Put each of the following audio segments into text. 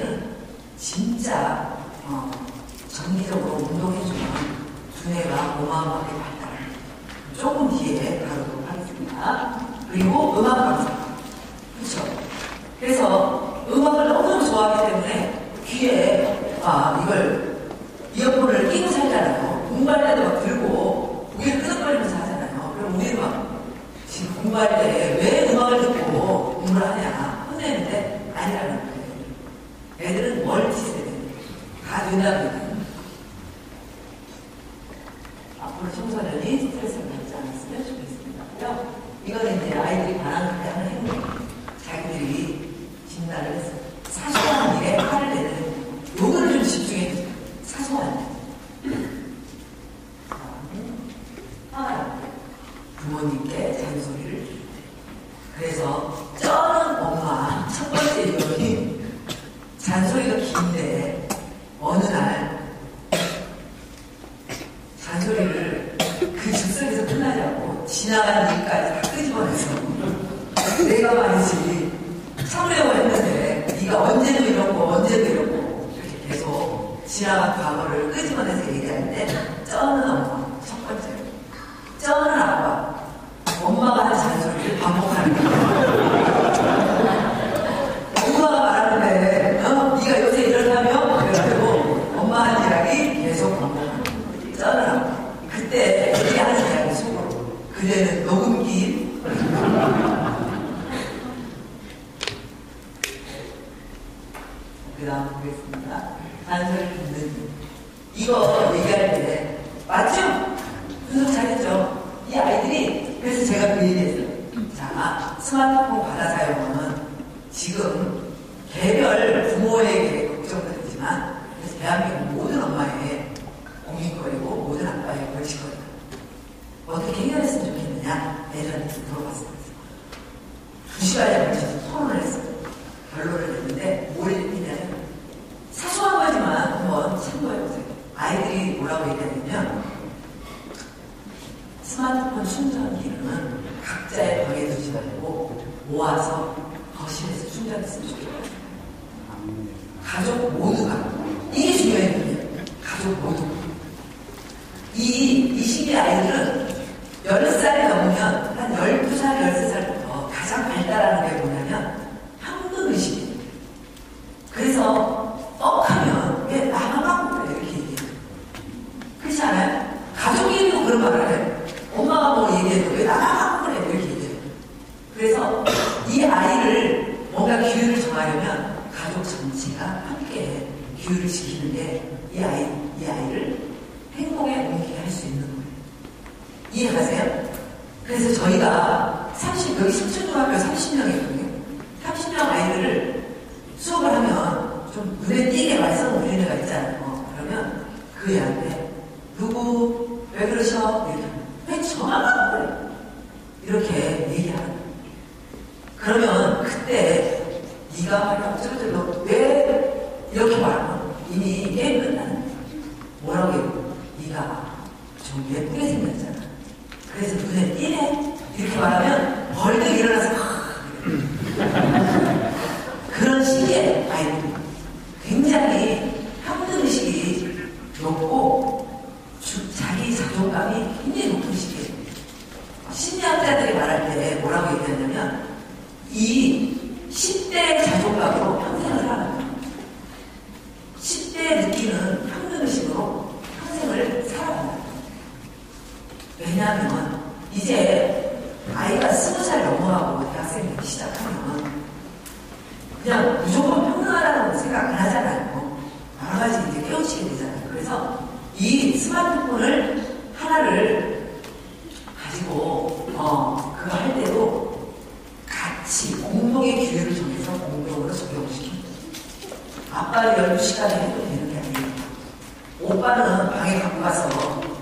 두뇌는 진짜 정기적으로 운동해주면 두뇌가 어마어마하게 발달합니다. 조금 뒤에 다루도록 하겠습니다. 그리고 음악 감상. 그렇죠? 그래서 음악을 너무 좋아하기 때문에 귀에 이걸 이어폰을 끼고 살잖아요. 공부할 때도 막 들고 고개를 끄덕거리면서 하잖아요. 그럼 우리는 막 지금 공부할 때 왜 음악을 듣고 공부를 하냐 혼내는데 아니라는 거예요. 애들은 멀티세대 다 된다고요. 앞으로 청소년이 스트레스를 받지 않았으면 좋겠습니다. 이거는 이제 아이들이 반항할 때 하는 행동. 자기들이 진단을 해서 사소한 일에 화를 내는 요거를 좀 집중해 주세요. 사소한 일. 화가 부모님께 잔소리를 줄 때. 그래서 쩌는 엄마 첫 번째 요인이 잔소리가 긴데 어느 날 잔소리를 그 즉석에서 끝나지 않고 지나간 일까지 다 끄집어내서 내가 말이지 참으려고 했는데 네가 언제도 이렇고 언제도 이렇고 이렇게 계속 지나간 과거를 끄집어내서 얘기하는데 쩌는 엄마 첫 번째로 쩌는 아빠 엄마가 하는 잔소리를 반복하는 거예요. 엄마가 말하는데 네가 요새 이렇다며? 그래가지고 엄마 하는 이야기 계속 반복하는 거예요. 쩌는 아빠 그때 얘기하는 이야기 속으로 그대는 녹음기 그 다음 보겠습니다. 잔소리를 듣는 이거 얘기할 때 맞죠? 분석 잘했죠? 이 아이들이 그래서 제가 그 얘기했어요. 자, 스마트폰 과다 사용은 지금 개별 부모에게 걱정도 되지만 그래서 대한민국 모든 엄마의 고민거리고 모든 아빠의 벌칙거리다. 어떻게 해결했으면 좋겠느냐 애들한테 물어봤어요. 2시간에 걸쳐서 토론을 했어요. 결론을 냈는데 뭘 얘기했냐면 사소한 거지만 한번 참고해보세요. 아이들이 뭐라고 얘기하냐면 스마트폰 충전기는 각자의 방에 두지 말고 모아서 거실에서 충전했으면 좋겠다. 가족 모두가 이게 중요해요. 가족 모두가 이 시기 아이들은 10살이 넘으면 한 12살, 13살부터 가장 발달하는 게 뭐냐면 현금의식이에요. 그래서 떡하면 왜 나만 갖고 그래 이렇게 얘기해요. 그렇지 않아요? 가족이고 그런 말을 해요. 엄마가 뭐 얘기해도 왜 나만 갖고 그래 이렇게 얘기해요. 그래서 이 아이를 뭔가 규율을 정하려면 가족 전체가 함께 규율을 지키는 게 이 아이를 행동에 옮기게 할 수 있는 거예요. 이해가세요? 그래서 저희가 여기 숙천중학교 30명이거든요. 30명 아이들을 수업을 하면 좀 눈에 띄게 말썽을 부리는 애가 있잖아요. 그러면 그 애한테 누구 왜 그러셔? 이렇게 왜 저만 그래? 이렇게 얘기하는 거예요. 그러면 그때 네가 말이야 어쩌고저쩌고 왜 이렇게 말하면 이미 게임 끝나는 거야. 뭐라고 해요? 네가 좀 예쁘게 생겼잖아. 그래서 눈에 띄네? 이렇게 말하면 벌떡 일어나서 그런 시기에 아이들이 굉장히 평등의식이 높고 자기 자존감이 굉장히 높은 시기예요. 심리학자들이 말할 때 뭐라고 얘기하냐면 이 10대의 자존감으로 평생을 살아가는 거예요. 10대에 느끼는 평등의식으로 평생을 살아간다. 왜냐하면 이제 아이가 20살 넘어가고 대학생 되기 시작하면 그냥 무조건 평등하다고 생각 안 하잖아요. 여러 가지 이제 깨우치게 되잖아요. 그래서 이 스마트폰을 하나를 가지고 그거 할 때도 같이 공동의 규율을 정해서 공동으로 적용시킵니다. 아빠를 12시간에 해도 되는 게 아니에요. 오빠는 방에 갖고 가서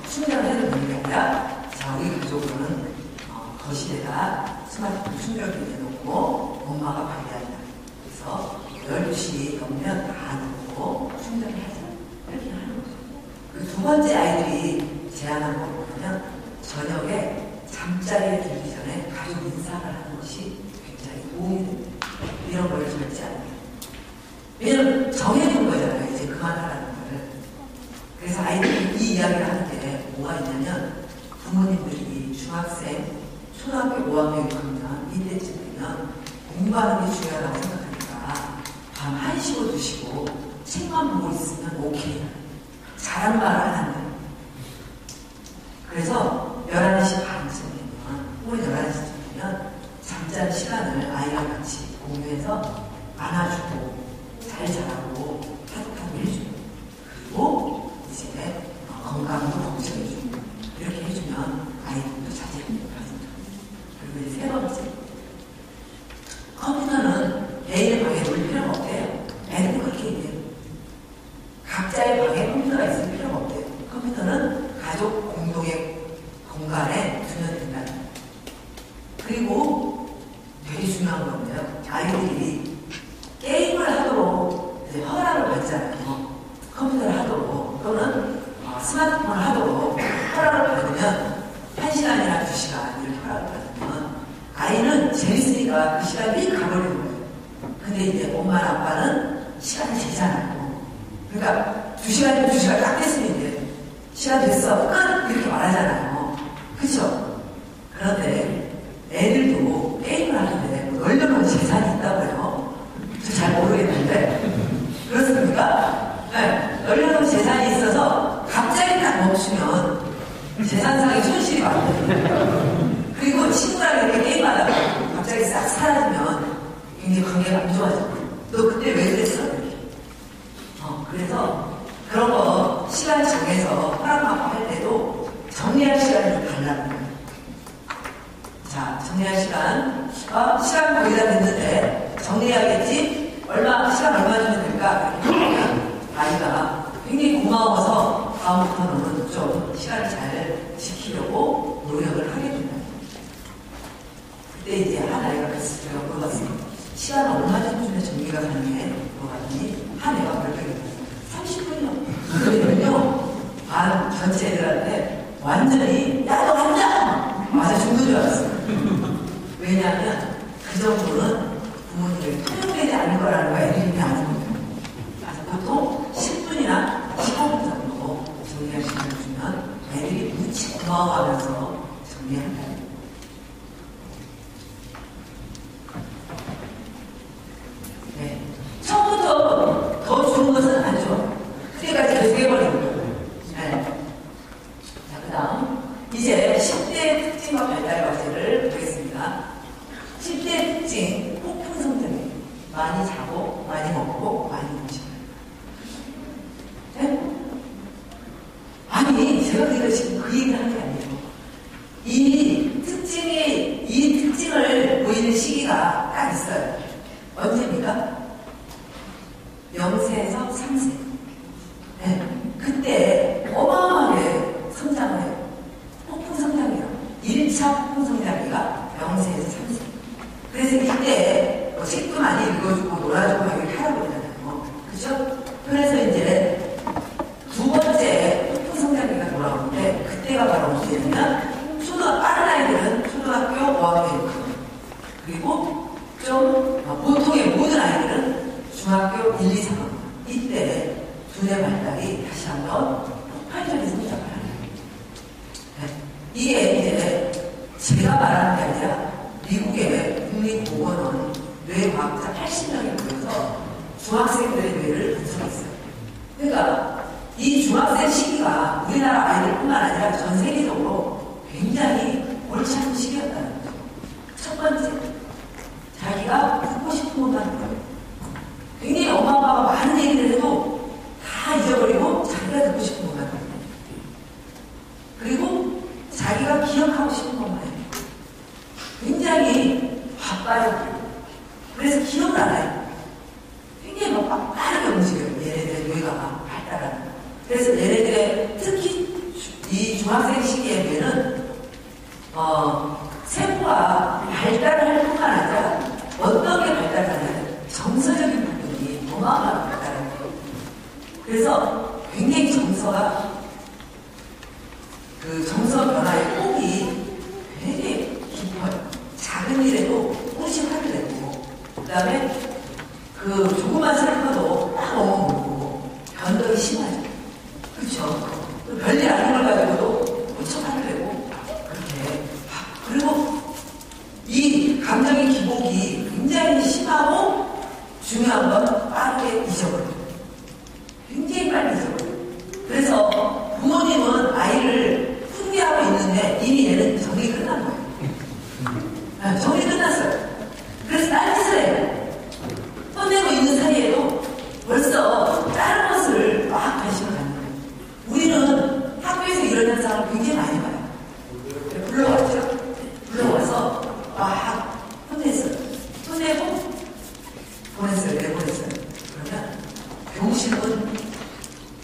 충전을 해도 되는 게 아니라 자, 우리 가족은 거실에다 스마트폰 충전기를 해놓고 엄마가 관리한다. 그래서 12시 넘으면 다 놓고 충전을 하자. 이렇게 하는 거죠. 그 두 번째 아이들이 제안한 거 보면 저녁에 잠자리에 들기 전에 가족 인사를 하는 것이 굉장히 도움이 됩니다. 이런 걸 절제 안 해요. 왜냐면 정해준 거잖아요. 이제 그만하라는 거를. 그래서 아이들이 이 이야기를 하는 게 뭐가 있냐면 부모님들이 중학생, 초등학교 5학년 6학년 이때쯤 되면 공부하는 게 중요하다고 생각하니까 밤 1시고 2시고 책만 보고 있으면 오케이. 잘하는 말을 안 하는 거예요. 그래서 11시 반쯤 되면 혹은 11시쯤 되면 잠자는 시간을 아이랑 같이 공유해서 안아주고 잘 자라고 따뜻하게 해주고 그리고 이제 건강도 걱정해주고 이렇게 해주면 아이들도 자제력이 높아진다. 그리고 이제 세 번째, 컴퓨터는 애의 방에 놓을 필요가 없대요. 애들은 그렇게 얘기해요. 각자의 방에 컴퓨터가 있을 필요가 없대요. 컴퓨터는 가족 공동의 공간에 두면 된다. 그리고 되게 중요한 건데요. 아이들이 게임을 하도록 이제 허락을 받잖아요. 컴퓨터를 하도록 또는 스마트폰을 하도록 허락을 받으면 1시간이나 2시간 이렇게 허락을 받으면 아이는 재밌으니까 그 시간이 가버리는 거예요. 근데 이제 엄마나 아빠는 시간을 재잖아요. 그러니까 2시간이면 2시간 딱 됐으면 이제 시간 됐어 끝 이렇게 말하잖아요. 그쵸? 그런데 애들도 게임을 하는데 뭐 널려놓은 재산이 있다고요. 저 잘 모르겠는데 그렇습니까? 네, 널려놓은 재산이 있어서 갑자기 딱 멈추면 재산상의 손실이 많거든요. 그리고 친구랑 이렇게 게임하다가 갑자기 싹 사라지면 굉장히 관계가 안 좋아져요. 너 그때 왜 그랬어? 이렇게. 그래서 그런 거 시간 정해서 허락받고 할 때도 정리할 시간이 좀 달라는 거예요. 자, 정리할 시간. 시간 거의 다 됐는데 정리해야겠지? 시간 얼마 주면 될까? 이렇게 하면 아이가 굉장히 고마워서 다음부터는 좀 시간을 잘 지키려고 노력을 하게 된다. 그때 이제 한 아이가 그랬어요. 제가 물어봤어요. 시간을 얼마쯤 주면 정리가 가능해? 물어봤더니 한 애가 별명이 30분이요. 그러면요, 반 전체 애들한테 완전히 야, 너 앉아! 맞아 죽는 줄 알았어요. 왜냐하면 그 정도는 부모님을 통용되지 않을 거라는 거 애들이 아는 거예요. 그래서 보통 10분이나 15분 정도 정리할 시간을 주면 애들이 무지 고마워하면서 정리한다. 네. 처음부터 더 좋은 것은 안 좋아. 그때까지 계속 해버리는 거예요. 네. 자, 그 다음. 이제 10대의 특징과 발달 과제를 보겠습니다. 10대의 특징, 폭풍 성장이에요. 많이 자고, 많이 먹고, 많이 움직여요. 네? 아니, 제가 그러니까 지금 그 얘기를 하는 게 아니에요. 이 특징을 보이는 시기가 딱 있어요. 언제입니까? 0세에서 3세. 네. 그때 어마어마하게 성장을 해요. 폭풍 성장이에요. 1차 폭풍 성장기가 0세에서 3세. 그래서 이때 뭐 책도 많이 읽어주고 놀아주고 이렇게 하라고 그러잖아요. 그죠? 그래서 이제 두 번째 폭풍 성장기가 돌아오는데 그때가 바로 언제냐면 빠른 아이들은 초등학교 5학년 그리고 좀 보통의 모든 아이들은 중학교 1, 2, 3학년 이때 두뇌 발달이 다시 한번 폭발적인 성장을 하는 거예요. 네. 이게 이제 제가 말하는 게 아니라 미국의 국립보건원 뇌과학자 80명이 모여서 중학생들의 뇌를 분석했어요. 그러니까 이 중학생 시기가 우리나라 아이들뿐만 아니라 전 세계적으로 굉장히 옳지 않은 시기였다는 거죠. 첫 번째, 자기가 듣고 싶은 것만 하는 거예요. 굉장히 엄마 아빠가 많은 얘기를 해도 다 잊어버리고 자기가 듣고 싶은 것만 하는 거예요. 그리고 자기가 기억하고 싶은 것만 해요. 굉장히 바빠요. 그래서 기억을 안 해요. 굉장히 막 빠르게 움직여요. 얘네들의 뇌가 발달하는 거예요. 그래서 얘네들의 특히 이 중학생 시기의 뇌는 세포가 발달을 할 뿐만 아니라 어떤 게 발달하냐면 정서적인 부분이 어마어마하게 발달하는 거예요. 그래서 굉장히 정서 변화의 폭이 되게 깊어요. 작은 일에도 혹시 화를 내고, 그 다음에 그 조그만 슬퍼도 막 막 먹어보고 변덕이 심하죠. 그렇죠? 별일 아닌 걸 가지고도 처판을 내고 그렇게. 그리고 이 감정의 기복이 굉장히 심하고 중요한 건 빠르게 잊어버려요. 굉장히 빨리 잊어버려요. 그래서 부모님은 아이를 훈계하고 있는데 이미 얘는 정리 끝난 거예요. 정리 끝났어요. 그래서 딴짓을 해요. 혼내고 있는 사이에도 벌써 다른 것을 막 관심을 갖는 거예요. 우리는 학교에서 이런 현상을 굉장히 많이 봐요. 불러왔죠? 불러와서 막 혼냈어요. 혼내고 보냈어요. 내보냈어요. 그러면 교무실 문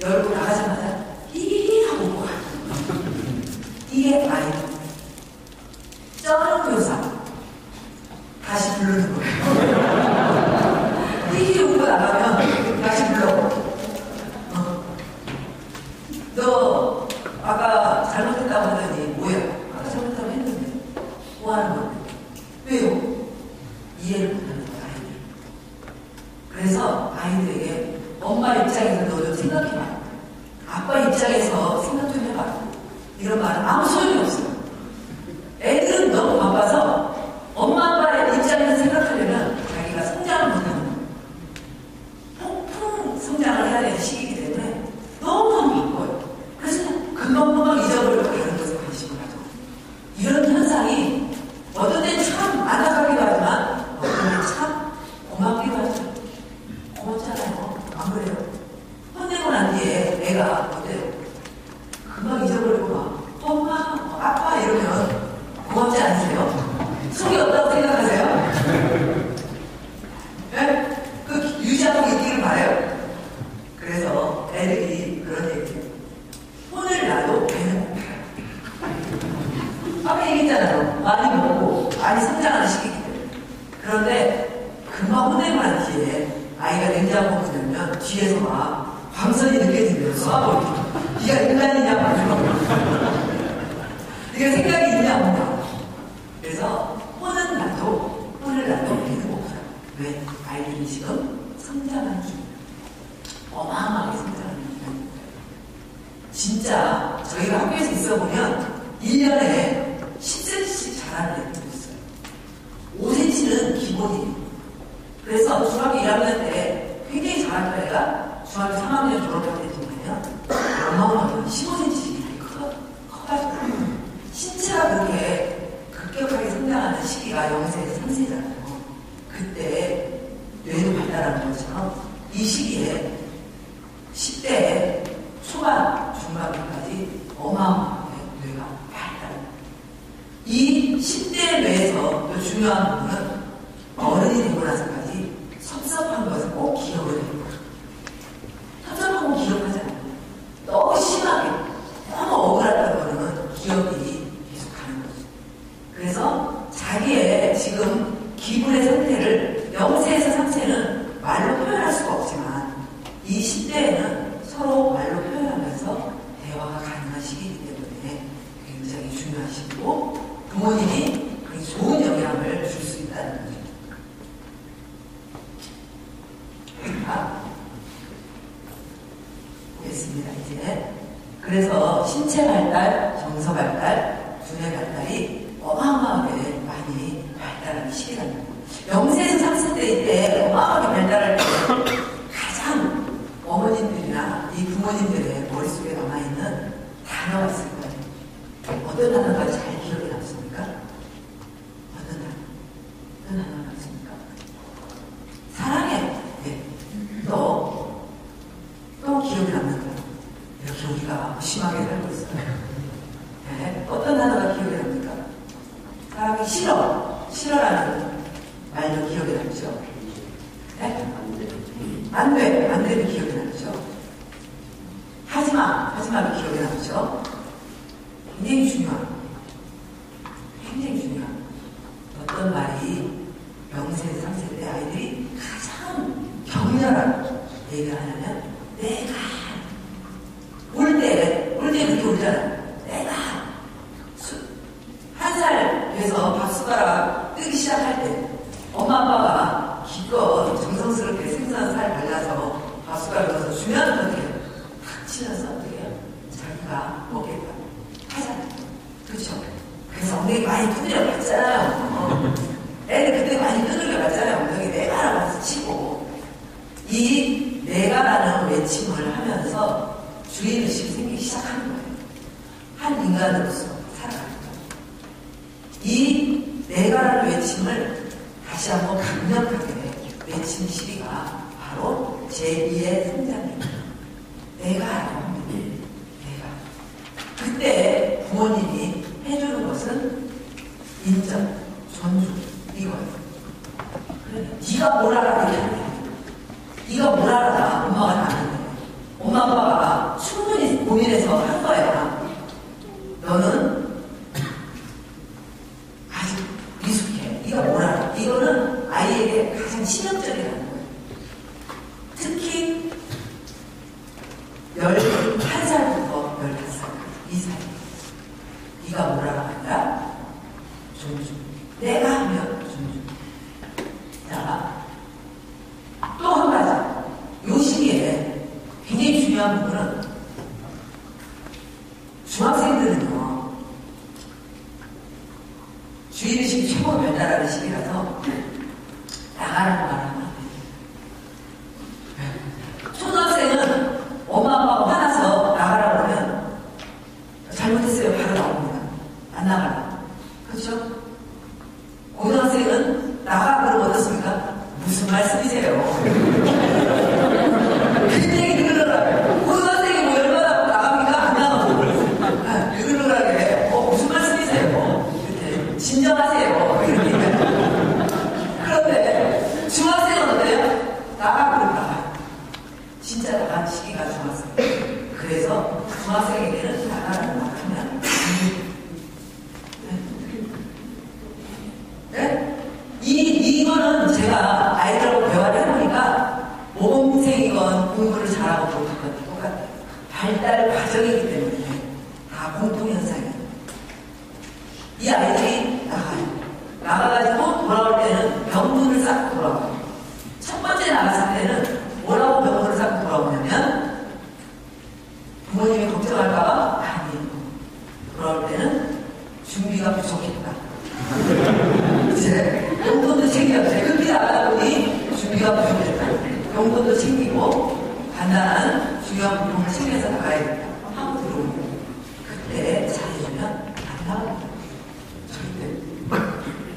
열고 나가자마자 이 하고 오고 가요. 이게 아이들. 쩌는 교사. 다시 부르는 거예요. 이 오고 나가면 다시 불러. 너 아까 잘못했다고 하더니 뭐야? 아까 잘못했다고 했는데 뭐 하는 건데? 왜요? 이해를 못하는 거야, 아이들. 그래서 아이들에게 엄마 입장에서 너 좀 생각해봐. 아빠 입장에서 생각 좀 해봐. 이런 말은 아무 소용이 없어요. 애들은 너무 바빠서 엄마 아빠의 입장에서 생각하려면 자기가 성장을 못하는 거예요. 폭풍 성장을 해야 되는 시기이기 때문에 너무 바빠요. 그래서 금방금방 잊어버리고 다른 것에 관심을 가져. 이런 현상이 어떤 때는 참 안타깝기도 하지만 어떤 때는 참 고맙기도 하죠. 고맙잖아요. 안 그래요? 혼내고 난 뒤에 애가 어때요? 금방 잊어버리고 막 엄마, 아빠 이러면 고맙지 않으세요? 속이 없다고 생각하세요? 네? 그 유지하고 있기를 바라요. 그래서 애들이 그런 얘기해요. 혼을 나도 배는 고파요. 아까 얘기했잖아요. 많이 먹고 많이 성장하는 시기이기 때문에. 그런데 금방 혼내고 난 뒤에 아이가 냉장고 문열면 뒤에서 막 광선이 느껴지면 쏴버리고 네가 인간이냐 말이야. 네가 생각이 있냐 없냐. 그래서 혼을 나도 배는 고파요. 왜? 아이들이 지금 성장하는 기분. 어마어마하게 성장하는 기분인 거예요. 진짜 저희가 학교에서 있어보면 1년에 10cm씩 자라는 애들도 있어요. 5cm는 기본이에요. 그래서 중학교 1학년 때 굉장히 잘하는 애가 중학교 3학년 졸업할 때쯤에요. 어마어마하게 15cm씩 커가지고 신체가 그렇게 급격하게 성장하는 시기가 0세에서 3세잖아요. 그때 뇌도 발달하는 것처럼 이 시기에 10대 초반, 중반까지 어마어마하게 뇌가 발달합니다. 이 10대 뇌에서 또 중요한 부분은 어른이 되고 나서까지 섭섭한 것을 꼭 기억을 해요. 섭섭한 거 기억하잖아요. 너무 심하게, 너무 억울하다고 하면 기억이 계속 가는 거죠. 그래서 자기의 지금 기분의 상태를 0세에서 3세는 말로 표현할 수가 없지만 이 10대에는 서로 말로 표현하면서 대화가 가능한 시기이기 때문에 굉장히 중요한 시기고 부모님이 좋은 영향을 줄 수 있다는 거죠. 보겠습니다. 이제 그래서 신체 발달, 정서 발달, 두뇌 발달이 어마어마하게 많이 발달하는 시기라는 거예요. 0세에서 3세 때 어마어마하게 발달할 때 가장 어머님들이나 이 부모님들의 머릿속에 남아있는 단어가 있을 거예요. 어떤 단어가 잘 기억에 남습니까? 어떤 단어가 남습니까? 사랑해. 네. 또 기억에 남는 거예요. 이렇게 우리가 심하게 살고 있어요. 네. 어떤 단어가 기억에 납니까? 사랑이 싫어라는 말도 기억에 남죠. 네? 안 되는 기억에 남죠. 하지마도 기억에 남죠. 굉장히 중요한 어떤 말이 0세, 3세 때 아이들이 가장 격렬한 얘기를 하냐면 내가 울 때 그렇게 울잖아요. 내가 1살 돼서 밥숟가락 뜨기 시작할 때 엄마 아빠가 기껏 정성스럽게 생선 살 발라서 밥숟가락 이 내가라는 외침을 하면서 주인의식이 생기기 시작하는 거예요. 한 인간으로서 살아가는 거예요. 이 내가라는 외침을 다시 한번 강력하게 외치는 시기가 바로 제2의 성장입니다. 내가. 그때 부모님이 해주는 것은 인정, 존중, 이거예요. 그래, 네가 뭘 알아? 네가 뭘 알아? 엄마가 다 아는데. 엄마 아빠가 충분히 고민해서 한 거야. 너는 아직 미숙해. 네가 뭘 알아? 이거는 아이에게 가장 치명적이라는 거예요. 특히 11살부터 15살 이 사이. 네가 뭘 알아? 아니라 존중. 내가 하면 존중. 자, 또 한 가지. 이 시기에 굉장히 중요한 부분은 중학생들은요, 주인의식이 최고 변달하는 시기라서 나가라는 말 하면 안 돼요. 초등학생은 엄마 아빠가 화나서 나가라고 하면 잘못했어요. 바로 나옵니다. 안 나가라. 그렇죠? 고등학생은 나가 그러면 어떻습니까? 무슨 말씀이세요? 굉장히 느글느글하게. 고등학생이 뭐 얼마나 나갑니까? 안 나가고. 느글느글하게. 무슨 말씀이세요? 이렇게. 진정하세요. 이렇게. 그런데 중학생은 어때요? 나가 그러면 나가요. 진짜 나가는 시기가 중학생. 그래서 중학생에게는 나가라는 말 하면 네? 이거는 제가 아이들하고 대화를 해보니까 모범생이건 공부를 잘하고 못하건 똑같아요. 발달 과정이기 때문에 다 공통현상이에요. 이 아이들이 나가요. 나가가지고 돌아올 때는 병문을 쌓고 돌아와요. 첫 번째 나갔을 때는 뭐라고 병문을 쌓고 돌아오냐면 부모님이 걱정할까봐 아니 돌아올 때는 준비가 부족했다. 이제 용돈도 챙겨야지. 급히 나가다 보니 준비가 부족했다. 용돈도 챙기고 간단한 중요한 부분을 챙겨서 나가야겠다 하고 들어오고 그때 잘해주면 안 나옵니다. 절대.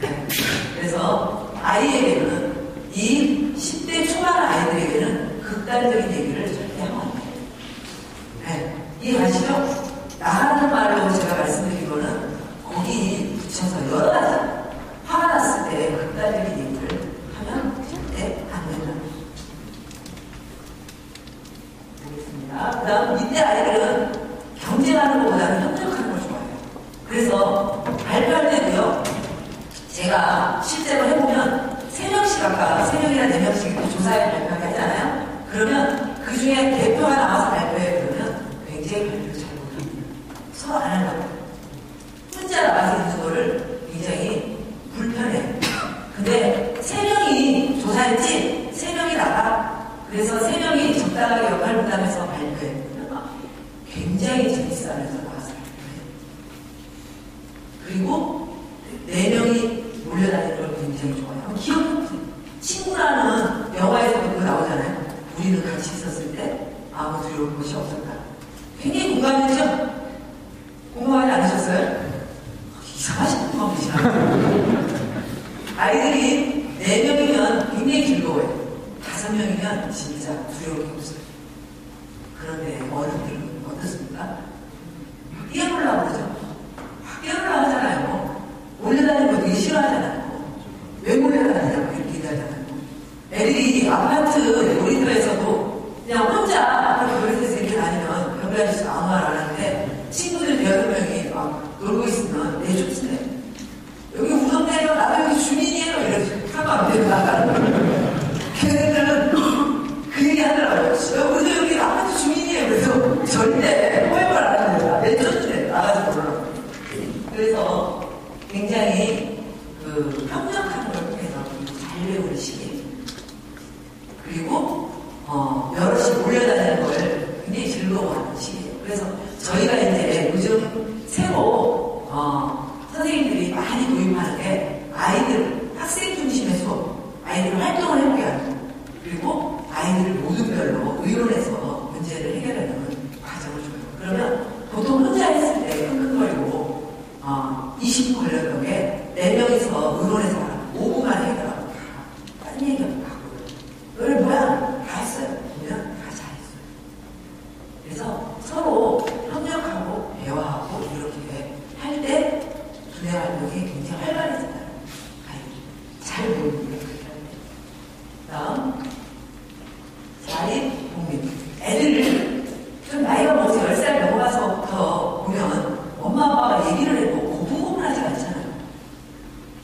네. 그래서 아이에게는 이 10대 초반 아이들에게는 극단적인 얘기를 절대 하면 안 돼요. 네. 이해하시죠? 나가는 말로 제가 말씀드린 거는 거기 붙여서 여러 가지 화가 났을 때 극단적인 얘기를 하면 절대 안 된다. 알겠습니다. 그 다음 이때 아이들은 경쟁하는 것보다는 협력하는 걸 좋아해요. 그래서 발표할 때도요, 제가 실제로 해보면 3명씩 아까 3명이나 4명씩 이렇게 조사에 발표하게 하잖아요. 그러면 그 중에 대표가 나와서 발표해 그러면 굉장히 발표를 잘 못합니다. 서로 안 한다고. 혼자 나가서 있는 거를 굉장히 불편해요. 근데 3명이 조사했지 3명이 나가. 그래서 3명이 적당하게 역할 분담해서 발표해. 굉장히 재밌어하면서 나와서 발표해요. 그리고 4명이 몰려다니는 걸 굉장히 좋아해요. 기억해보세요. 친구라는 영화에서도 그거 나오잖아요. 우리는 같이 있었을 때 아무 두려울 것이 없었다. 굉장히 공감되죠? 공감하지 않으셨어요? 이상하신 분이시나? 아이들이 4명이면 굉장히 즐거워요. 5명이면 진짜 두려울 게 없어요. 그런데 어른들은 어떻습니까? 뛰어놀라고 그러죠? 뛰어놀라고 하잖아요. 몰려다니는 거 되게 싫어하잖아요. 왜 몰려다니냐고 이렇게 얘기하잖아요. 애들이 아파트 놀이터에서도 그냥 혼자 놀이터에서 이렇게 다니면 경비 아저씨 아무 말 안 하는데 친구들 6명이 막 놀고 있으면 내쫓으래. 여기 우동네에서 나도 여기 주민이에요. 이러지. 상관없대요. 나가는 거예요. 걔네들은 그 얘기 하더라고요. 우리도 여기 아파트 주민이에요. 그래서 절대 호행을 안 합니다. 내쫓으래. 나가지 몰라. 그래서 굉장히 협력하는 걸 통해서 잘 배우는 시기예요. 그리고 아이들을 모두별로 의논해서 문제를 해결하는 과정을 줘요. 그러면 보통 혼자 했을 때 끙끙거리고 20분 걸렸던 게 4명이서 의논해서 5분만 해결하고 다 다른 얘기하고 가고요. 너희 뭐야? 다 했어요. 보면 다 잘했어요. 그래서 서로 협력하고 대화하고 이렇게 할 때 두뇌 활동이 굉장히 활발해진다. 잘 모르는 그렇게 할 때. 다음 자립 독립. 애들을 좀 나이가 먹어서 10살 넘어가서부터 보면 엄마 아빠가 얘기를 해도 고분고분하지 않잖아요.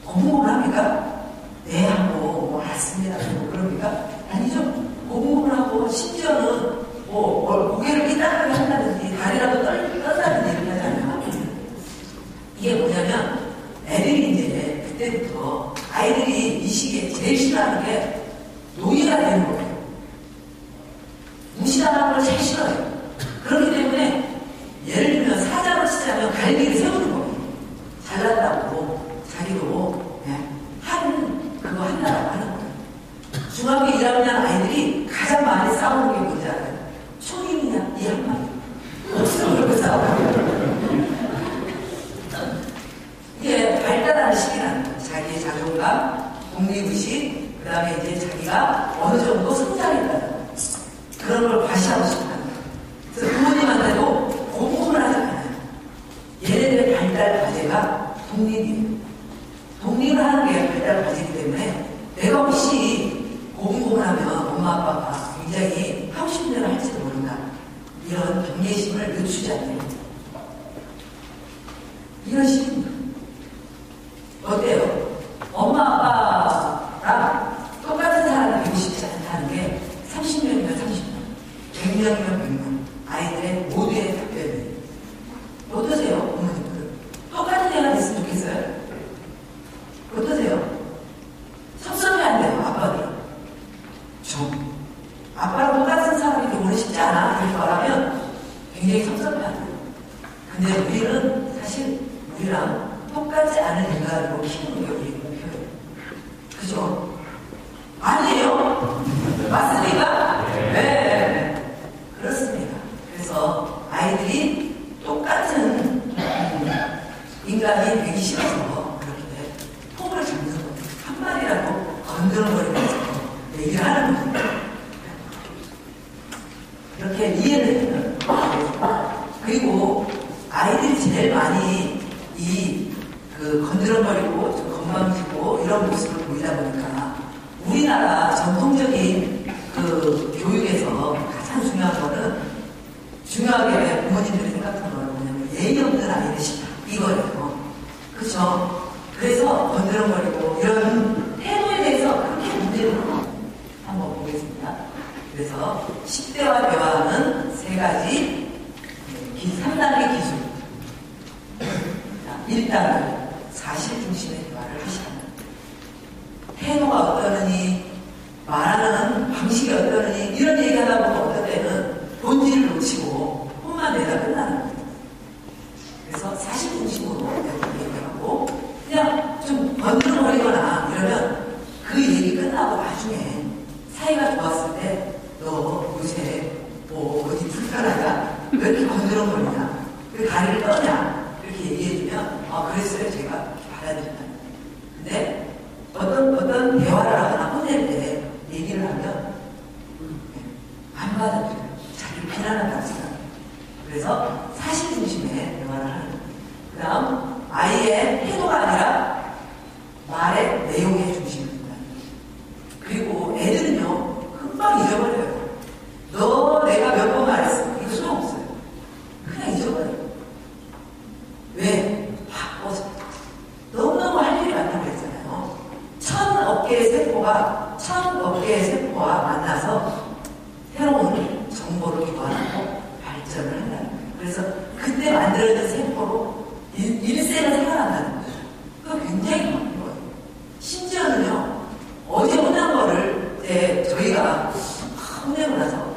고분고분 합니까? 네 하고 뭐 알았습니다. 그럽니까? 아니죠. 고분고분하고 심지어는 뭐 고개를 삐딱하게 한다든지 다리라도 떤다든지 이렇게 하잖아요. 이게 뭐냐면 애들이 이제 그때부터 아이들이 이 시기에 제일 싫어하는 게 노예가 되는 거예요. 무시당하는 걸 제일 싫어해요. 그렇기 때문에 예를 들면 사자로 치자면 갈기를 세우는 거예요. 잘났다고 자기도 그거 한다라고 하는 거예요. 중학교 1학년 아이들이 가장 많이 싸우는 게 뭔지 알아요? 총이냐 이 한마디. 목숨을 걸고 싸워요. 이게 발달하는 시기라는 거예요. 자기의 자존감, 독립의식, 그 다음에 이제 자기가 어느 정도 성장했다는 거예요. 그런 걸 과시하고 싶다는 거예요. 그래서 부모님한테도 고분고분을 하지 않아요. 얘네들의 발달 과제가 독립이에요. 독립을 하는 게 발달 과제이기 때문에 내가 혹시 고분고분하면 엄마 아빠가 굉장히 하고 싶은 대로 할지도 모른다. 이런 경계심을 늦추지 않아요. 이런 식입니다. 어때요? 엄마 아빠랑 똑같은 사람을 되고 싶지 않다는 게 30명이면 30명, 100명이면 100명, 아이들의 모두의 답변이에요. 어떠세요? 부모님들? 똑같은 애가 됐으면 좋겠어요? 어떠세요? 섭섭해 안 돼요, 아빠들. 좀. 아빠랑 똑같은 사람이 되고 싶지 않아? 이렇게 말하면 굉장히 섭섭해 안 돼요. 근데 우리는 사실 우리랑 똑같지 않은 인간으로 키우는 게 우리의 목표예요. 그죠? 아니에요? 맞습니까? 네. 그렇습니다. 그래서 아이들이 똑같은 인간이 되기 싫어서 그렇게 폼을 잡는 거예요. 한 마디라도 건드려버리면서 얘기를 하는 거예요. 이렇게 이해를 해주는 거예요. 그리고 아이들이 제일 많이 건드려버리고 좀 건방지고 이런 모습을 보이다 보니까 우리나라 전통적인 그 교육에서 가장 중요한 거는 중요하게 부모님들이 생각하는 거는 뭐냐면 예의 없는 아이를 이거예요. 그렇죠? 그래서 건드려버리고 이런 태도에 대해서 그렇게 문제를 한번 보겠습니다. 그래서 10대와 대화하는 3가지 3단계 기술. 1단계 사실 중심의 대화를 하시는 태도가 어떠느니 말하는 방식이 어떠느니 이런 얘기하다 보면 어떤 때는 본질을 놓치고 혼만 내다 끝나는 거예요. 그래서 사실 중심으로 얘기하고 그냥 좀 건드려버리거나 이러면 그 얘기 끝나고 나중에 사이가 좋았을 때 너 요새 뭐 어디 불편하냐? 왜 이렇게 건드려버리냐? 왜 다리를 떠냐? 이렇게 얘기해주면 그랬어요. 제가 받아들인다. 근데 어떤 대화를 하거나 혼낼 때 얘기를 하면 안 받아들여요. 자기를 비난한다고 생각해요. 그래서 사실 중심의 대화를 하는 거예요. 그 다음 아이의 태도가 아니라 말의 내용의 중심입니다. 그리고 애들은요 금방 잊어버려요. 너 내가 몇 번 말했어. 이거 소용없어요. 그냥 잊어버려요. 왜? 너무너무 할 일이 많다고 그랬잖아요. 1000억개의 세포와 만나서 새로운 정보를 교환하고 발전을 한다는 거예요. 그래서 그때 만들어진 세포로 일생을 생활한다는 거예요. 그거 굉장히 바쁜 거예요. 심지어는요, 어제 혼난 거를 저희가 혼내고 나서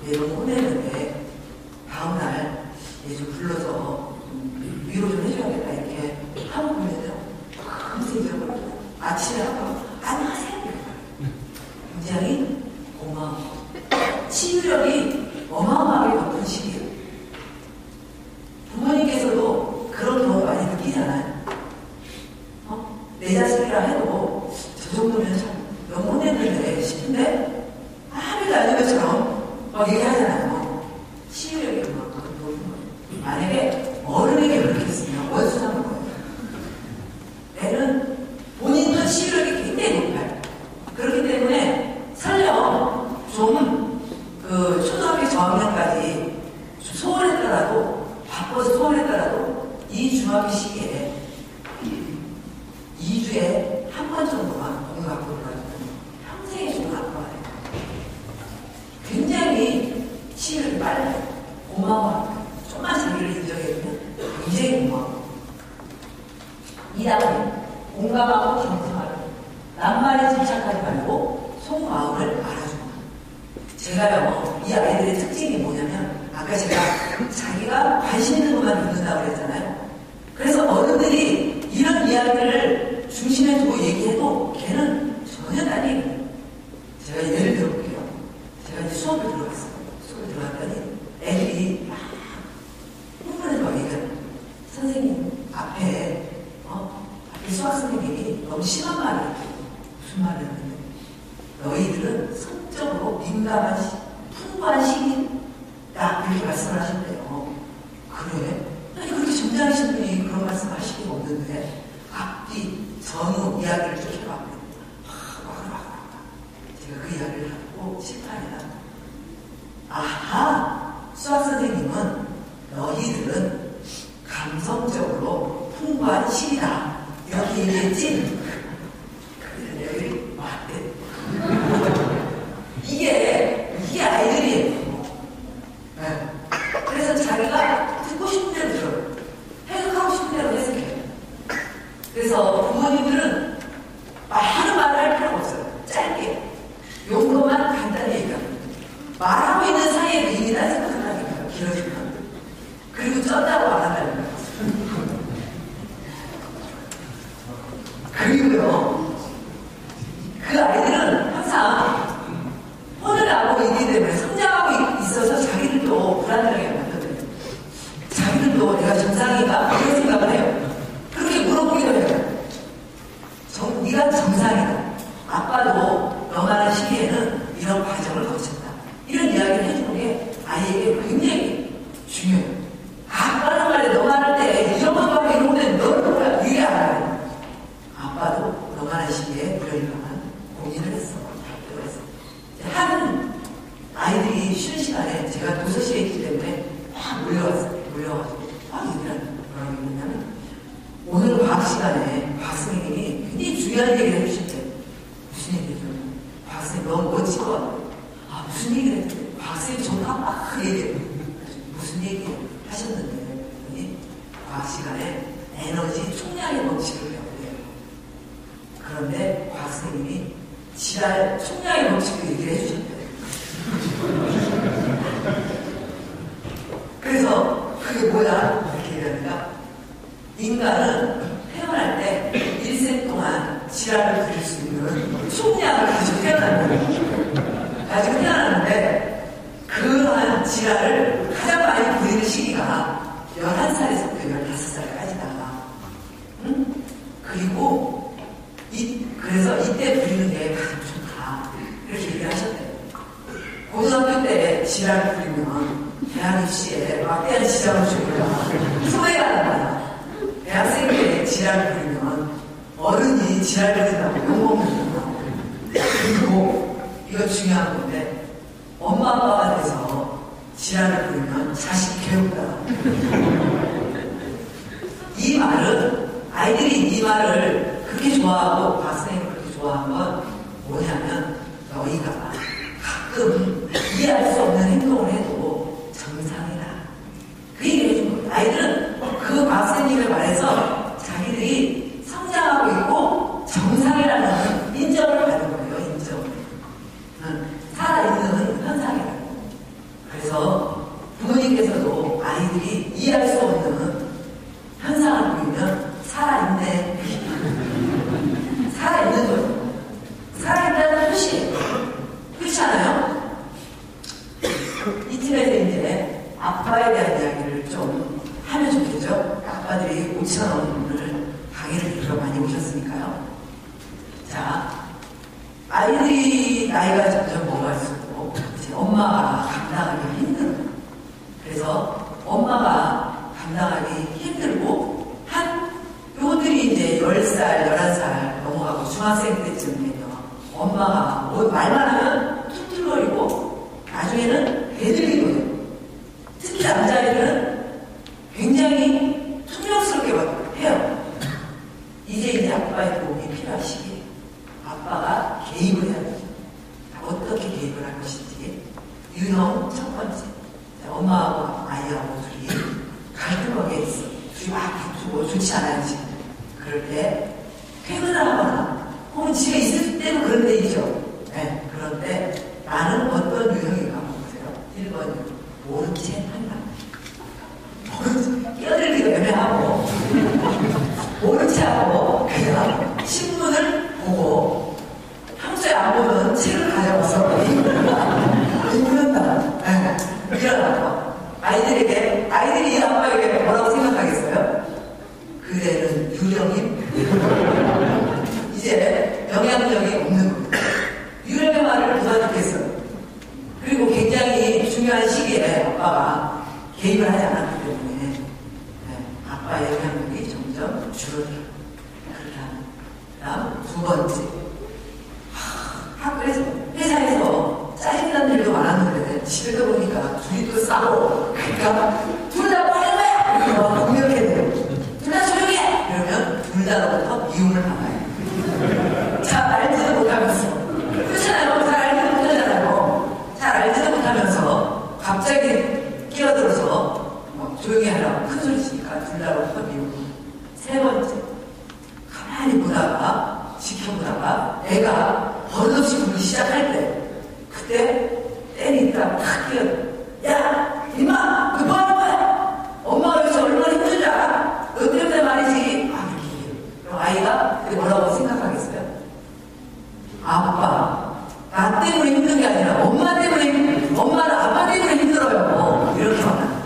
얘 너무 혼냈는데 다음날 얘 좀 불러서 위로 좀 해줘야겠다 이렇게 하고 보면요 금세 잊어버려요. 아침에 하고 안녕하세요 굉장히 고마워 치유력이 어마어마하게 높은 시기예요. 부모님께서도 그런 경우 많이 느끼잖아요. 내 자식이라 해도 저 정도면 참 너무 혼냈는데 싶은데 아무도 아닌 것처럼 막 얘기하잖아요. 치유력이 그만큼 높은 거예요. 만약에 어른에게 그렇게 했으면 원수하는 거예요. 애는 본인도 치유력이 굉장히 높아요. 그렇기 때문에 설령 좀 초등학교 저학년까지 소홀했더라도 바빠서 소홀했더라도 이 중학교 시기에 2주에 한 번 정도만 공부 갖고 놀아주면 평생에 좋은 아빠예요. 굉장히 치유력이 빨라요. 고마워요. 좀만 자기를 인정해주면 굉장히 고마워요. 이 다음에 공감하고 경청하는 낱말에 집착하지 말고 속마음을 알아주는 것. 제가요, 이 아이들의 특징이 뭐냐면 아까 제가 자기가 관심 있는 것만 듣는다고 그랬잖아요. 그래서 어른들이 이런 이야기를 중심에 두고 얘기해도 걔는 전혀 딴 얘기예요. 제가 예를 들어볼게요. 제가 이제 수업을 들어갔어요. 수업을 들어갔더니 애들이 막 흥분해서 얘기해요. 선생님 앞에 수학 선생님이 너무 심한 말을 했죠. 무슨 말을 했는데 너희들은 성적으로 민감한 풍부한 시기다 이렇게 말씀을 하셨대요. 그래? 아니 그렇게 점잖으신 분이 그런 말씀을 하실 게 없는데 앞뒤 전후 이야기를 쭉 해봤거든요. 제가 그 이야기를 하고 칠판에다 아하 수학 선생님은 너희들은 감성적으로 풍부한 시기다 이렇게 얘기했지? 그래서 여기 왔대. 이게 아이들이에요. 네. 그래서 자기가 듣고 싶은 대로 들어요. 해석하고 싶은 대로 해석해요. 그래서 부모님들은 많은 말을 할 필요가 없어요. 짧게. 용도만 간단히 얘기합니다. 말하고 있는 사이에 의미다 생각한다니까요. 길어지면. 그리고 쩐다고 안 한다는 거예요. 그리고요, 그 아이들은 항상 혼을 나고 있기 때문에 성장하고 있어서 자기들도 불안하게 만들어요. 자기들도 내가 정상인가? 그런 생각을 해요. 그렇게 물어보기도 해요. 네가 정상이다. 아빠도 너만한 시기에는 이런 과정을 거쳤다. 이런 이야기를 해주는 게 아이에게 굉장히 중요해요. 아빠는 말에 너만할 때 이런 것도 하고 이런 건데 너는 뭐야? 이게 알아요. 아빠도 너만한 시기에 그러려면 고민을 했어. 그래서 한 아이들이 쉬는 시간에 제가 도서실에 있기 때문에 막 몰려가지고 얘기를 뭐라고 했냐면 오늘 과학 시간에 과학 선생님이 굉장히 중요한 얘기를 해주셨대요. 무슨 얘기죠? 과학 선생님 너무 멋진 것 같아요. 무슨 얘기를 했대요? 과학 선생님 좋다 막 얘기해요. 무슨 얘기 하셨는데 과학 시간에 에너지 총량의 법칙을 배웠대요. 그런데 과학 선생님이 지랄 총량의 법칙을 얘기를 해주셨대요. 그래서 그게 뭐야? 이렇게 얘기하니까 인간은 태어날 때 일생 동안 지랄을 그릴 수 있는 총량을 가지고 태어났는데 그러한 지랄을 가장 많이 부리는 시기가 11살에서부터 15살까지다. 응? 그리고 그래서 이때 부리는 게 가장 좋다. 이렇게 얘기를 하셨대요. 고등학교 때 지랄을 부리면 대학 입시에 막대한 지장을 주고요. 소외가 난다. 대학생 때 지랄을 부리면 어른이 지랄을 부린다고 욕먹는다. 그리고 이거 중요한 건데 엄마 아빠가 돼서 지랄을 부리면 자식 괴롭다. 이 말은 아이들이 이 말을 그렇게 좋아하고 박사님이 그렇게 좋아한 건 뭐냐면 너희가 가끔 이해할 수 없는 행동을 해도 정상이다. 그 얘기를 해준 거예요. 아이들은 그 박사님의 말에서 자기들이 성장하고 있고 정상이라는 인정을 받는 거예요. 인정. 살아있는 현상이라고. 그래서 부모님께서도 아이들이 이해할 수 없는 현상을 보이면 살아있네. 살아있는 거예요. 살아있다는 표시예요. 그렇지 않아요? 아빠에 대한 이야기를 좀 하면 좋겠죠? 아빠들이 5,000원 오늘 강의를 들으러 많이 오셨으니까요. 자, 아이들이 나이가 점점 먹어갈수록 이제 엄마가 감당하기 힘들어요. 그래서 엄마가 감당하기 힘들고 요것들이 이제 10살, 11살 넘어가고 중학생 때쯤 되면 엄마가 뭐 말만 하면 툭툭거리고 나중에는 애들리고 해요. 특히 남자애들은 굉장히 퉁명스럽게 해요. 이제 아빠의 도움이 필요한 시기에 아빠가 개입을 해야 돼요. 어떻게 개입을 할 것인지. 유형 첫 번째. 엄마하고 아이하고 둘이 갈등하게 있어. 둘이 막 다투고 좋지 않아요, 지금. 그럴 때 퇴근을 하거나 혹은 집에 있을 때도 그런 때이죠. 네, 그런데 나는 어떤 유형인가 보세요. 1번 모른 채 한다. 끼어들기가 애매하고 모른 채 하고 그냥 신문을 보고 평소에 안 보던 책을 가져와서 읽는다. 네, 이런 아빠. 아이들이 이 아빠에게 뭐라고 생각하겠어요? 그대는 유령임? 이제 영향력이 없는 겁니다. 유령의 말을 누가 듣겠어요? 그리고 굉장히 중요한 시기에 아빠가 개입을 하지 않았기 때문에 아빠의 영향력이 점점 줄어들어요. 그렇게 하는. 다음 두 번째. 학교에서, 회사에서 짜증나는 일도 많았는데 집에 들어오니까 둘이 또 싸워. 그러니까 둘 다 빠른 거야! 이렇게 막 공격해야 돼요. 둘 다 조용히 해! 이러면 둘 다로부터 미움을 받아요. 잘 알지도 못하면서. 그렇잖아요. 잘 알지도 못하잖아요. 잘 알지도 못하면서 갑자기 끼어들어서 조용히 하라고 큰 소리 치니까 둘 다로부터 미움. 세 번째. 가만히 보다가 지켜보다가 애가 버릇없이 굴기 시작할 때 그때 때리니까 탁 끼어들어. 야! 임마! 너 뭐하는 거야? 엄마가 여기서 얼마나 힘든지 알아? 너 때문에 말이지. 그럼 아이가 그게 뭐라고 생각하겠어요? 아빠, 나 때문에 힘든 게 아니라 엄마 때문에, 엄마는 아빠 때문에 힘들어요. 이렇게 말해요.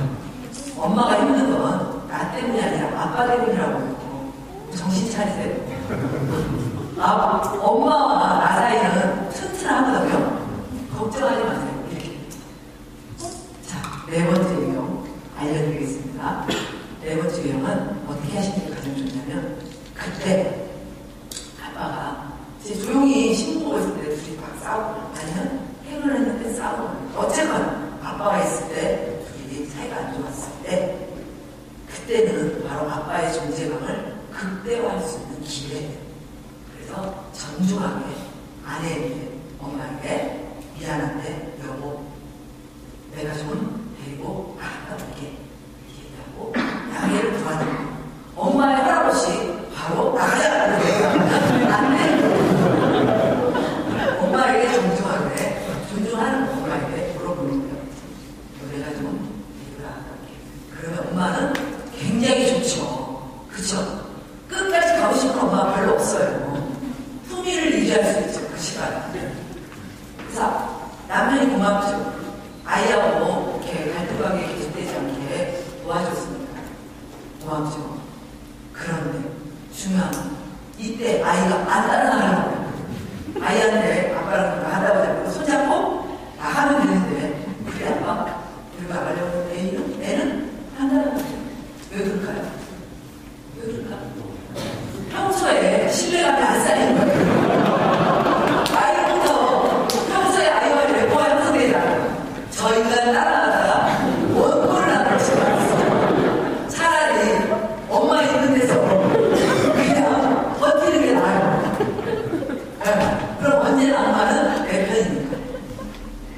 엄마가 힘든 건 나 때문이 아니라 아빠 때문이라고. 정신 차리세요. 엄마와 나 사이는 튼튼하거든요. 걱정하지 마세요. 이렇게. 자, 네 번째 유형 알려드리겠습니다. 네 번째 유형은 어떻게 하시는 게 가장 좋냐면 그때 아빠가 이제 조용히 신문 보고 있을 때 둘이 막 싸우고 아니면 행을 했는데 싸우고 어쨌건 아빠가 있을 때 둘이 사이가 안 좋았을 때 그때는 바로 아빠의 존재감을 극대화할 수 있는 기회예요. 그래서 정중하게 아내에게 엄마에게 미안한데 여보 내가 좀 데리고 갔다 올게 얘기하고 양해를 구하는 엄마의 허락 없이 바로 나가자 안 돼. 엄마에게 정중하게 존중하는 엄마에게 물어보는 거예요. 내가 좀 데리고 갔다 올게. 그러면 엄마는 굉장히 좋죠. 그쵸? 끝까지 가고 싶은 엄마가 별로 없어요. 품위를 유지할 수 있죠. 그 시간에. 그래서 남편이 고맙죠. 아이하고 이렇게 갈등하게 계속되지 않게 도와줬습니다. 고맙죠. 그런데 중요한 건 이때 아이가 안 따라 나가려고 아이한테 아빠랑 하다고 잡고 손잡고 나가면 되는데 그래 아빠 그리고 나가려고 애는 안 따라가죠. 왜 그럴까요? 왜 그럴까? 평소에 신뢰감이 안 쌓이는 거예요. 아이부터 평소에 아이와 레포가 형성되잖아요. 저 인간 따라가다가 원고를 안 할 수가 있어요. 차라리 엄마 있는 데서 그냥 버티는 게 나아요. 네. 그럼 언제나 엄마는 내 편이니까.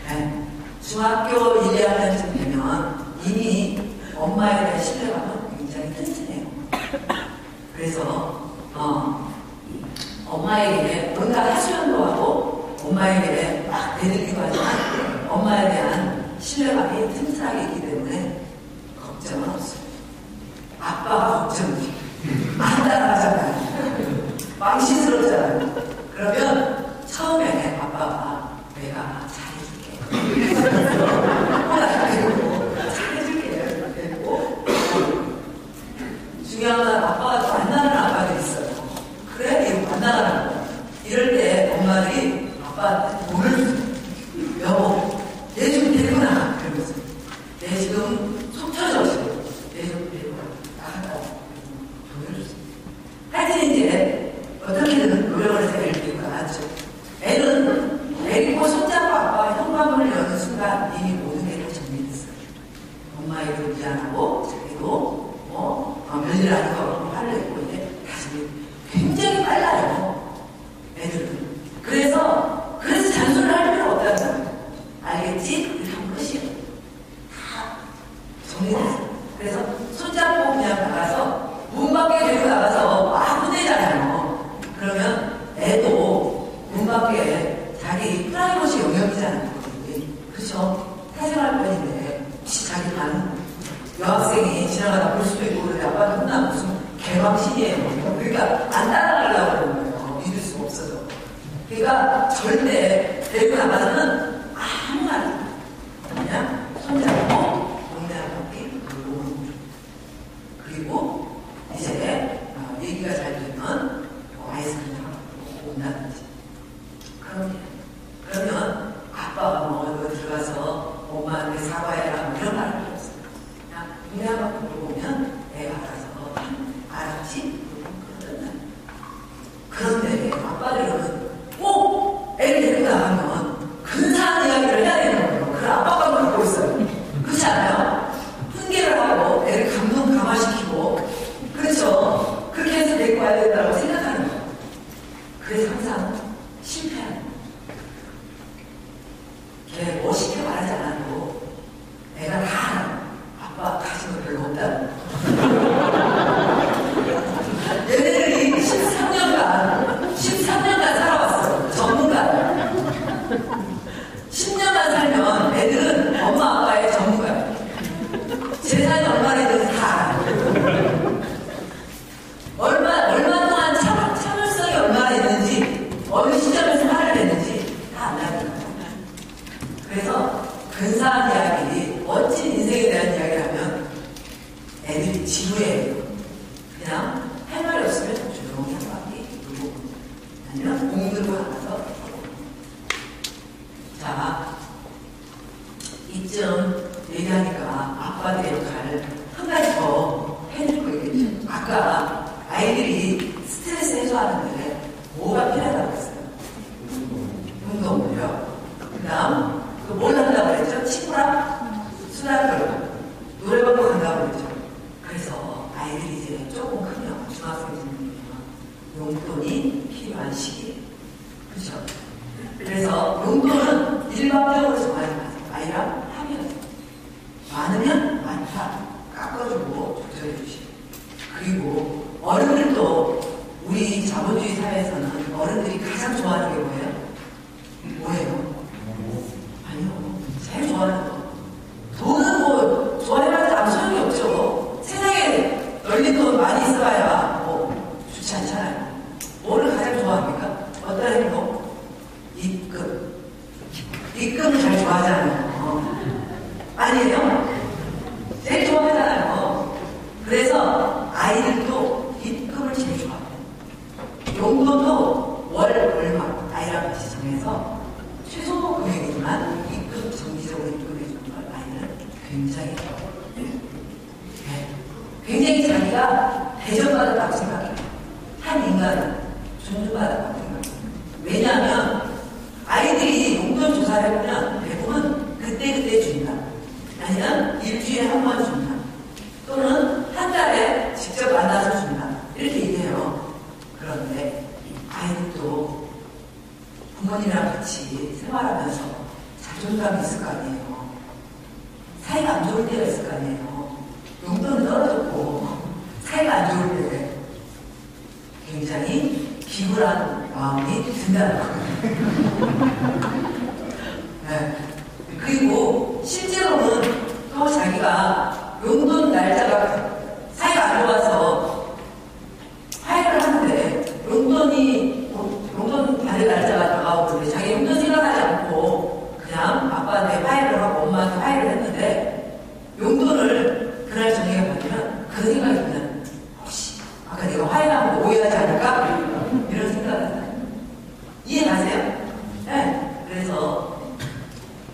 네. 중학교 1, 2학년쯤 되면 이미 엄마에 대한 신뢰감은 굉장히 튼튼해요. 그래서 엄마에게 뭔가 하소연도 하고 엄마에게 막 내들기도 하지만 엄마에 대한 신뢰감이 튼튼하게 있기 때문에 걱정은 없어요. 아빠가 걱정이죠. 안 따라가잖아요. 망신스럽잖아요. 그러면 처음에 아빠가 내가 잘해줄게. 잘해줄게. 하니까 이미 모든 게 다 정리됐어요. 엄마에게도 미안하고 자기도 별일 아닌 것 같고 화를 내고 이제 다시 굉장히 빨라요. 애들은. 그래서 잔소리를 할 필요가 없다는 거예요. 알겠지? 이렇게 하면 끝이에요. 다 정리됐어요. 그래서 손잡고 그냥 나가서 문 밖에 데리고 나가서 막 혼내잖아요. 그러면 애도 문 밖에 자기 프라이버시 영역이잖아요. 그렇죠? 사생활 편인데 혹시 자기 반 여학생이 지나가다 볼 수도 있고 그런데 아빠는 혼나 무슨 개방신이에요. 그러니까 안 따라가려고 그러는 거예요. 믿을 수가 없어서. 그러니까 절대 데리고 나가서는 아무 말 안 해요. 그냥 손잡고 동네 한 바퀴 돌고 오는 거죠. 그리고 이제 얘기가 잘 되면 아이스크림 하고 온다든지 그러면 아빠가 뭐 들어가서 엄마한테 사과해라 이런 말 할 필요 없어요. 그냥 동네 한 바퀴 돌고 오면 애가 알아서 알았지? 그러거든. 그런데 아빠들은 꼭 애를 데리고 나가면 근사한 이야기를 해야 되는 거예요. 그걸 아빠가 갖고 있어요. 그렇지 않아요? 훈계를 하고 애를 감화시키고 그렇죠? 그렇게 해서 데리고 와야 된다고 생각하는 거예요. 그래서 항상 실패하는 거예요. 걔 멋있게 말하지 않아도 애가 다 알아. 아빠 가진 거 별로 없다. 얘네들이 13년간 살아왔어요. 전문가. 10년만 살면 애들은 엄마 아빠의 전문가예요. 재산이 얼마나 있는지 다 알아요. 얼마 동안 참을성이 얼마나 있는지, 어느 시점에서 화를 냈는지 다 안다는 거예요. 그래서 근사한 이야기, 멋진 인생에 대한 이야기를 하면 애들이 지루해요. 그냥 할 말이 없으면 조용히 한 바퀴 돌고 아니면 공 들고 나가서 자, 이쯤 얘기하니까 아빠들의 역할을 한 가지 더 해줄 거 있겠죠. 아까 아이들이 스트레스 해소하는데 뭐가 필요하다고 했어요? 운동을요. 그 다음 뭘 한다고 그랬죠? 친구랑 수다를 노래방도 간다고 그랬죠. 그래서 아이들이 이제 조금 크면 중학생 되면 용돈이 필요한 시기. 그렇죠? 그래서 용돈은 일방적으로 정하지 마세요. 아이랑 하면 많으면 많다 깎아주고 조절해 주시고 그리고 어른들도 우리 자본주의 사회에서는 어른들이 가장 좋아하는 게 뭐예요? 아니요. 제일 좋아하는 거. 돈은 뭐 좋아해봐야 아무 소용이 없죠. 세상에 널린 돈 많이 있어야 뭐 좋지 않잖아요. 뭐를 가장 좋아합니까? 어떤 행동? 입금. 입금을 잘 좋아하잖아요. 아니에요? 제일 좋아하잖아요. 그래서 아이들도 입금을 제일 좋아해요. 용돈도 월 얼마 아이랑 같이 정해서 최소 금액이지만 입금 정기적으로 입금해 주는 걸 아이는 굉장히 굉장히 자기가 대접받았다고 생각해요. 한 인간은 존중받았다고 생각해요. 왜냐하면 아이들이 용돈 조사를 해보면 대부분 그때그때 준다. 아니면 일주일에 한 번 준다. 또는 한 달에 직접 만나서 준다. 이렇게 얘기해요. 그런데 아이들도 부모님이랑 같이 생활하면서 자존감이 있을 거 아니에요. 사이가 안 좋을 때가 있을 거 아니에요. 용돈은 떨어졌고 사이가 안 좋을 때 굉장히 기굴한 마음이 든다는 거예요. 네. 그리고 실제로는 또 자기가 용돈 날짜가 사이가 안 좋아서 화해를 하는데 용돈 받을 날짜가 다가오는데 자기 용돈 생각하지 않고 그냥 아빠한테 화해를 하고 엄마한테 화해를 했는데 용돈을 그날 저녁에 받으면 그 생각이 드는 혹시 아까 내가 화해하고 오해하지 않을까? 이런 생각을 해요. 이해가세요? 네. 그래서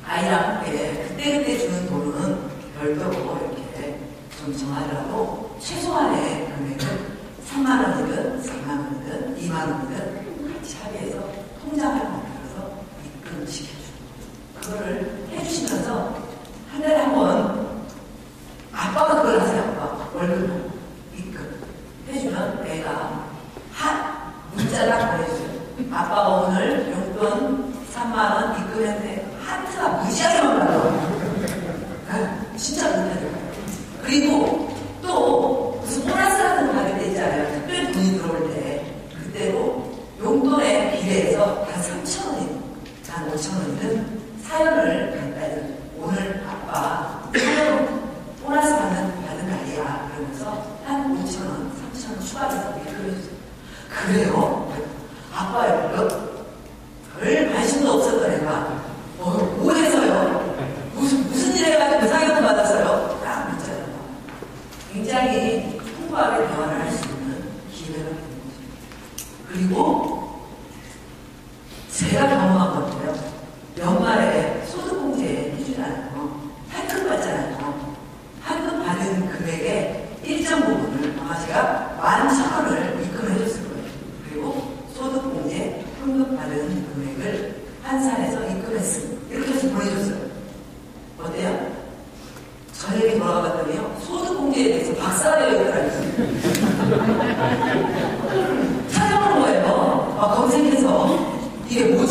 아이랑 함께 그때그때 주는 돈은 별도로 이렇게 좀 정하더라도 최소한의 금액을 3만 원이든 4만 원이든 2만 원이든 같이 합의해서 통장을 만들어서 입금시켜주는 거예요. 그거를 해주시면서 한 달에 한 번 아빠가 그걸 하세요. 아빠 월급 입금 해주면 내가 문자를 보내주세요. 아빠가 오늘 용돈 3만원 입금했는데 하트가 무지하게만 날라와요. 진짜 못하죠. 그리고 또 무슨 보너스 같은 거 받을 때 있잖아요. 특별히 돈이 들어올 때 그때로 용돈에 비례해서 한 3,000원이든 한 5,000원이든 사연을 간단히 오늘 아빠 사연 보너스 받는 날이야. 그러면서 한 5,000원, 3,000원 추가해서 입금해주세요. 그래요? 아빠의 별 관심도 없었던 애가 뭐 해서요? 무슨 일 해가지고 사연을 받았어요? 딱 문자가 굉장히 풍부하게 대화를 할 수 있는 기회가 되는 거죠. 그리고 제가 경험한 건데요. 연말에 소득공제 해주잖아요. 환급 받잖아요. 환급 받은 금액의 일정 부분을 아마 제가 11,000원을 입금해줬을 거예요. 그리고 소득공제 환급 받은 금액을 환산해서 입금했습니다. 이렇게 해서 보내줬어요. 어때요? 저에게 돌아가봤더니요. 소득공제에 대해서 박사가 되어 있더라고요. 찾아보는 거예요. 검색해서 이게 뭐야?